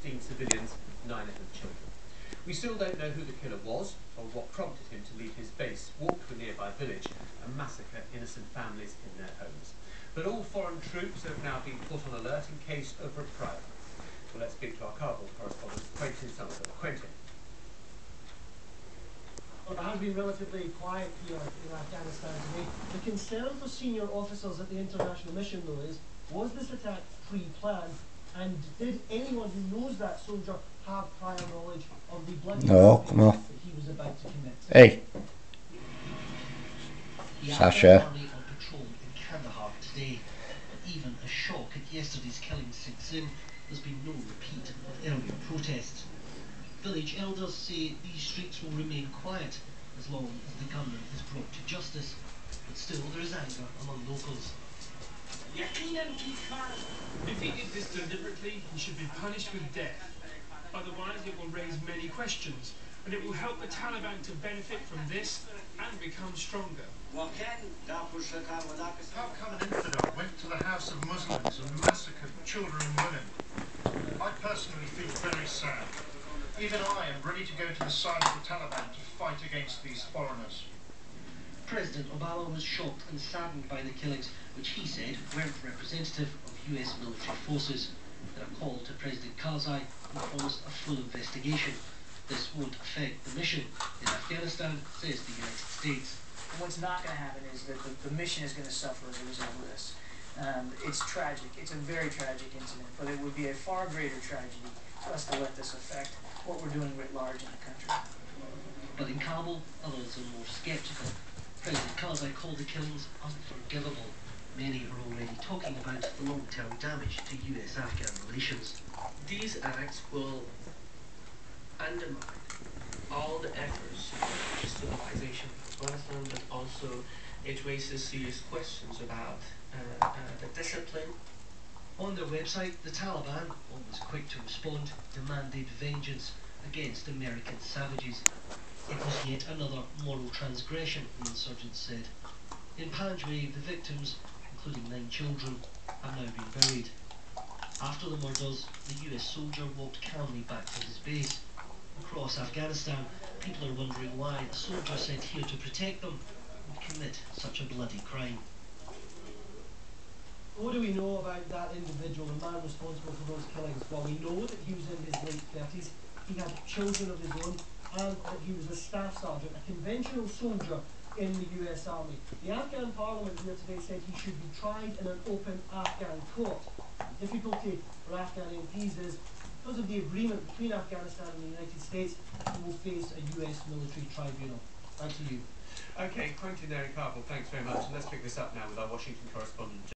16 civilians, 9 of them children. We still don't know who the killer was or what prompted him to leave his base, walk to a nearby village and massacre innocent families in their homes. But all foreign troops have now been put on alert in case of reprisal. Well, let's speak to our Kabul correspondent, Quentin Somerville. Quentin. Well, it has been relatively quiet here in Afghanistan today. The concern for senior officers at the international mission, though, is, was this attack pre-planned, and did anyone who knows that soldier have prior knowledge of the bloody that he was about to commit? Hey, the Sasha. Army on patrol in Kandahar today, but even as shock at yesterday's killing sinks in, there's been no repeat of earlier protests. Village elders say these streets will remain quiet as long as the gunman is brought to justice, but still there is anger among locals. If he did this deliberately, he should be punished with death. Otherwise it will raise many questions, and it will help the Taliban to benefit from this and become stronger. How come an infidel went to the house of Muslims and massacred children and women? I personally feel very sad. Even I am ready to go to the side of the Taliban to fight against these foreigners. President Obama was shocked and saddened by the killings, which he said weren't representative of US military forces. In a call to President Karzai, he promised a full investigation. This won't affect the mission in Afghanistan, says the United States. What's not going to happen is that the mission is going to suffer as a result of this. It's tragic. It's a very tragic incident, but it would be a far greater tragedy for us to let this affect what we're doing writ large in the country. But in Kabul, others are more sceptical. President Karzai called the killings unforgivable. Many are already talking about the long-term damage to US-Afghan relations. These acts will undermine all the efforts of stabilization of Afghanistan, but also it raises serious questions about the discipline. On their website, the Taliban, always quick to respond, demanded vengeance against American savages. It was yet another moral transgression, the insurgents said. In Panjwai, the victims, including 9 children, have now been buried. After the murders, the US soldier walked calmly back to his base. Across Afghanistan, people are wondering why a soldier sent here to protect them would commit such a bloody crime. What do we know about that individual, the man responsible for those killings? Well, we know that he was in his late 30s, he had children of his own, and that he was a staff sergeant, a conventional soldier in the US Army. The Afghan Parliament here today said he should be tried in an open Afghan court. The difficulty for Afghan MPs is, because of the agreement between Afghanistan and the United States, he will face a US military tribunal. Back to you. Okay, Quentin there in Kabul, thanks very much. And let's pick this up now with our Washington correspondent.